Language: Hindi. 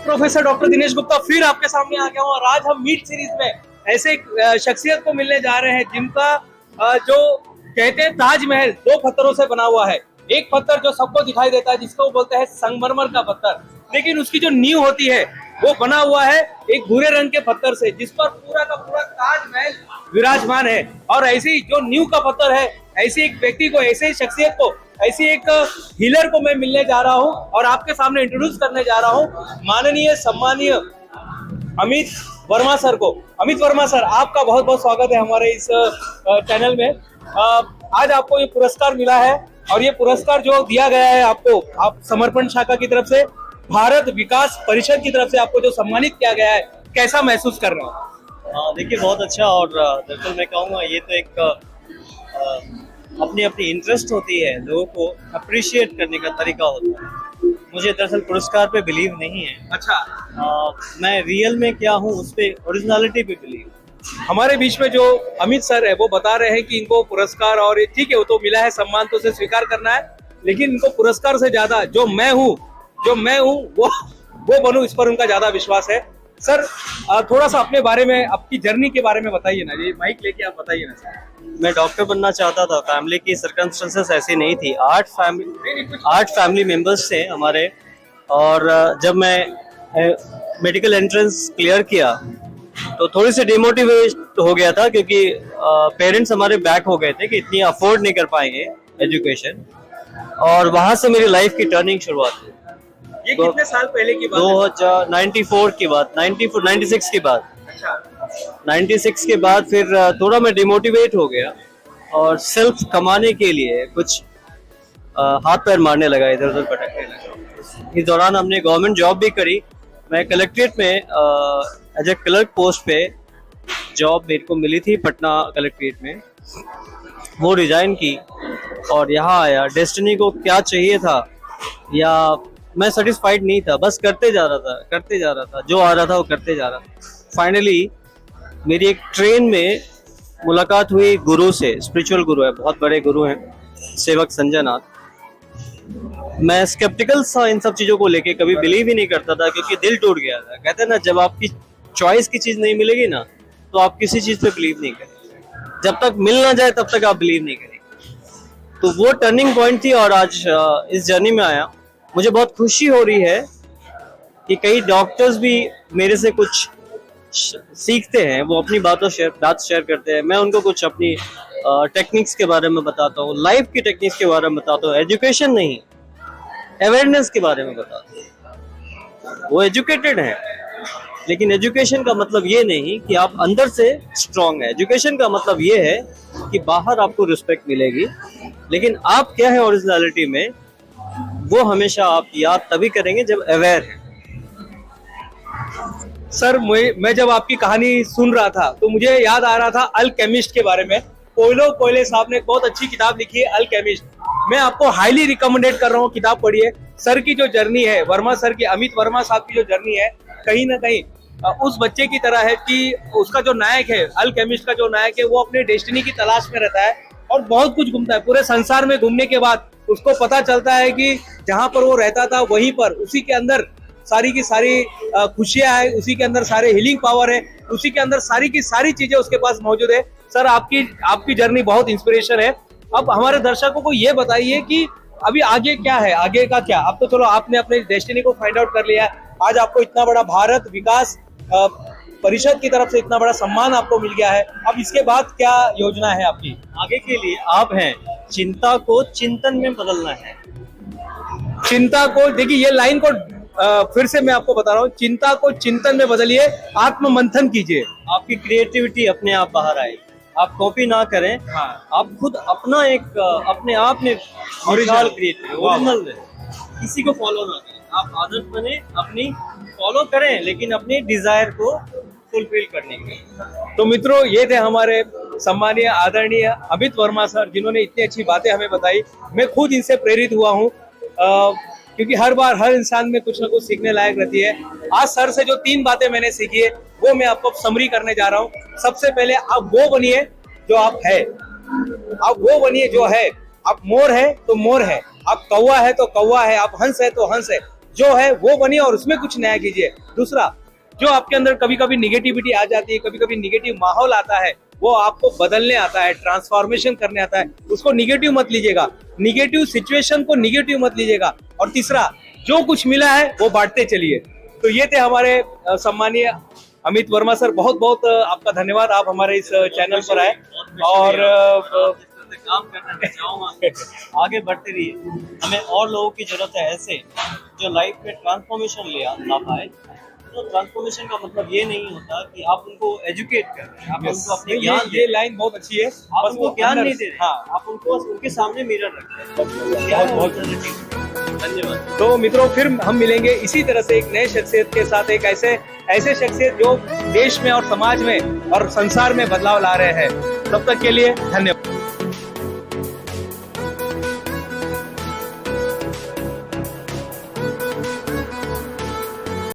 प्रोफेसर डॉक्टर दिनेश गुप्ता फिर आपके सामने आ गया हूँ और आज हम मीट सीरीज में ऐसे एक शख्सियत को मिलने जा रहे हैं जिनका जो कहते हैं ताजमहल 2 पत्थरों से बना हुआ है। एक पत्थर जो सबको दिखाई देता है जिसको वो बोलते हैं संगमरमर का पत्थर, लेकिन उसकी जो नींव होती है वो बना हुआ है एक भूरे रंग के पत्थर से जिस पर पूरा का पूरा ताजमहल विराजमान है। और ऐसी जो नींव का पत्थर है, ऐसी एक व्यक्ति को, ऐसे ही शख्सियत को, ऐसी एक हीलर को मैं मिलने जा रहा हूं और आपके सामने इंट्रोड्यूस करने जा रहा हूं माननीय सम्मानीय अमित वर्मा सर को। अमित वर्मा सर, आपका बहुत बहुत स्वागत है हमारे इस चैनल में। आज आपको ये पुरस्कार मिला है और ये पुरस्कार जो दिया गया है आपको, आप समर्पण शाखा की तरफ से, भारत विकास परिषद की तरफ से आपको जो सम्मानित किया गया है, कैसा महसूस कर रहे हो? देखिए बहुत अच्छा। और दरअसल मैं कहूँगा ये तो एक अपनी अपनी इंटरेस्ट होती है, लोगों को अप्रिशिएट करने का तरीका होता है। मुझे दरअसल पुरस्कार पे बिलीव नहीं है। अच्छा। मैं रियल में क्या हूँ उस पे, ओरिजिनलिटी पे बिलीव। हमारे बीच में जो अमित सर है वो बता रहे हैं कि इनको पुरस्कार, और ठीक है वो तो मिला है, सम्मान तो उसे स्वीकार करना है, लेकिन इनको पुरस्कार से ज्यादा जो मैं हूँ वो बनूं, इस पर उनका ज्यादा विश्वास है। सर थोड़ा सा अपने बारे में, आपकी जर्नी के बारे में बताइए ना, ये माइक लेके आप बताइए ना सर। मैं डॉक्टर बनना चाहता था, फैमिली की सर्कमस्टेंसेस ऐसी नहीं थी। 8 फैमिली मेंबर्स थे हमारे, और जब मैं मेडिकल एंट्रेंस क्लियर किया तो थोड़ी सी डिमोटिवेट हो गया था, क्योंकि पेरेंट्स हमारे बैक हो गए थे कि इतनी अफोर्ड नहीं कर पाएंगे एजुकेशन, और वहां से मेरी लाइफ की टर्निंग शुरुआत हुई। ये कितने साल पहले की बात है? 1994 की बात, 96 की बात। अच्छा। 96 के बाद फिर थोड़ा मैं डिमोटिवेट हो गया और सेल्फ कमाने के लिए कुछ हाथ पैर मारने लगा, इधर उधर भटकने लगा। इस दौरान हमने गवर्नमेंट जॉब भी करी। मैं कलेक्ट्रेट में एज ए क्लर्क पोस्ट पे जॉब मेरे को मिली थी पटना कलेक्ट्रेट में। वो रिजाइन की और यहाँ आया। डेस्टिनी को क्या चाहिए था या मैं सेटिस्फाइड नहीं था, बस करते जा रहा था, जो आ रहा था वो करते जा रहा था। फाइनली मेरी एक ट्रेन में मुलाकात हुई गुरु से। स्पिरिचुअल गुरु है, बहुत बड़े गुरु हैं, सेवक संजय नाथ। मैं स्केप्टिकल था इन सब चीजों को लेके, कभी बिलीव ही नहीं करता था, क्योंकि दिल टूट गया था। कहते हैं ना, जब आपकी चॉइस की चीज नहीं मिलेगी ना तो आप किसी चीज पे बिलीव नहीं करेंगे। जब तक मिल ना जाए तब तक आप बिलीव नहीं करेंगे। तो वो टर्निंग पॉइंट थी और आज इस जर्नी में आया। मुझे बहुत खुशी हो रही है कि कई डॉक्टर्स भी मेरे से कुछ सीखते हैं, वो अपनी बात शेयर करते हैं। मैं उनको कुछ अपनी टेक्निक्स के बारे में बताता हूँ, लाइफ की टेक्निक्स के बारे में बताता हूँ, एजुकेशन नहीं, अवेयरनेस के बारे में बताता हूँ। वो एजुकेटेड है, लेकिन एजुकेशन का मतलब ये नहीं कि आप अंदर से स्ट्रांग है। एजुकेशन का मतलब ये है कि बाहर आपको रिस्पेक्ट मिलेगी, लेकिन आप क्या है ओरिजिनलिटी में, वो हमेशा आप याद तभी करेंगे जब अवेयर है। सर मैं जब आपकी कहानी सुन रहा था तो मुझे याद आ रहा था अल्केमिस्ट के बारे में। कोयलो कोयले साहब ने बहुत अच्छी किताब लिखी है अल्केमिस्ट। मैं आपको हाईली रिकमेंडेड कर रहा हूँ, किताब पढ़िए। सर की जो जर्नी है, वर्मा सर की, अमित वर्मा साहब की जो जर्नी है, कहीं ना कहीं उस बच्चे की तरह है कि उसका जो नायक है, अल्केमिस्ट का जो नायक है, वो अपने डेस्टिनी की तलाश में रहता है और बहुत कुछ घूमता है। पूरे संसार में घूमने के बाद उसको पता चलता है कि जहां पर वो रहता था वहीं पर, उसी के अंदर सारी की सारी खुशियां है, उसी के अंदर सारे हीलिंग पावर है, उसी के अंदर सारी की सारी चीजें उसके पास मौजूद है। सर आपकी जर्नी बहुत इंस्पिरेशन है। अब हमारे दर्शकों को ये बताइए कि अभी आगे क्या है, आगे का क्या? अब तो चलो आपने अपने डेस्टिनी को फाइंड आउट कर लिया है, आज आपको इतना बड़ा भारत विकास परिषद की तरफ से इतना बड़ा सम्मान आपको मिल गया है। अब इसके बाद क्या योजना है आपकी आगे के लिए? आप हैं, चिंता को चिंतन में बदलना है। चिंता को, देखिए ये लाइन को फिर से मैं आपको बता रहा हूँ, चिंता को चिंतन में बदलिए, आत्म मंथन कीजिए, आपकी क्रिएटिविटी अपने आप बाहर आए। आप कॉपी ना करें। हाँ। आप खुद अपना एक अपने आप में ओरिजिनल क्रिएट करें, ओरिजिनल रहे, किसी को फॉलो ना करें। आप आदत बने, अपनी फॉलो करें, लेकिन अपने डिजायर को फुलफिल करने के। तो मित्रों, ये थे हमारे सम्मानीय आदरणीय अमित वर्मा सर, जिन्होंने इतनी अच्छी बातें हमें बताई। मैं खुद इनसे प्रेरित हुआ हूँ, क्योंकि हर बार हर इंसान में कुछ ना कुछ सीखने लायक रहती है। आज सर से जो 3 बातें मैंने सीखी है वो मैं आपको समरी करने जा रहा हूँ। सबसे पहले आप वो बनिए जो आप है, आप वो बनिए जो है। आप मोर है तो मोर है, आप कौवा है तो कौवा है, आप हंस है तो हंस है। जो है वो बनिए और उसमें कुछ नया कीजिए। दूसरा, जो आपके अंदर कभी कभी निगेटिविटी आ जाती है, कभी कभी निगेटिव माहौल आता है, वो आपको बदलने आता है, ट्रांसफॉर्मेशन करने आता है, उसको निगेटिव मत लीजिएगा, निगेटिव सिचुएशन को निगेटिव मत लीजिएगा। और तीसरा, जो कुछ मिला है वो बांटते चलिए। तो ये थे हमारे सम्मानीय अमित वर्मा सर, बहुत बहुत आपका धन्यवाद, आप हमारे इस चैनल पर आए और काम करना मैं चाहूँगा आगे बढ़ते रहिए। हमें और लोगों की जरूरत है ऐसे जो लाइफ में ट्रांसफॉर्मेशन ला पाए। तो ट्रांसफॉर्मेशन का मतलब ये नहीं होता कि आप उनको एजुकेट कर रहे हैं, आप उनको अपने ज्ञान ये लाइन बहुत अच्छी है, आप बस उनको ज्ञान नहीं दे रहे, हाँ, आप उनको उनके सामने मिरर रख रहे हैं। बहुत धन्यवाद। तो मित्रों, फिर हम मिलेंगे इसी तरह से एक नए शख्सियत के साथ, एक ऐसे शख्सियत जो देश में और समाज में और संसार में बदलाव ला रहे हैं। तब तक के लिए धन्यवाद।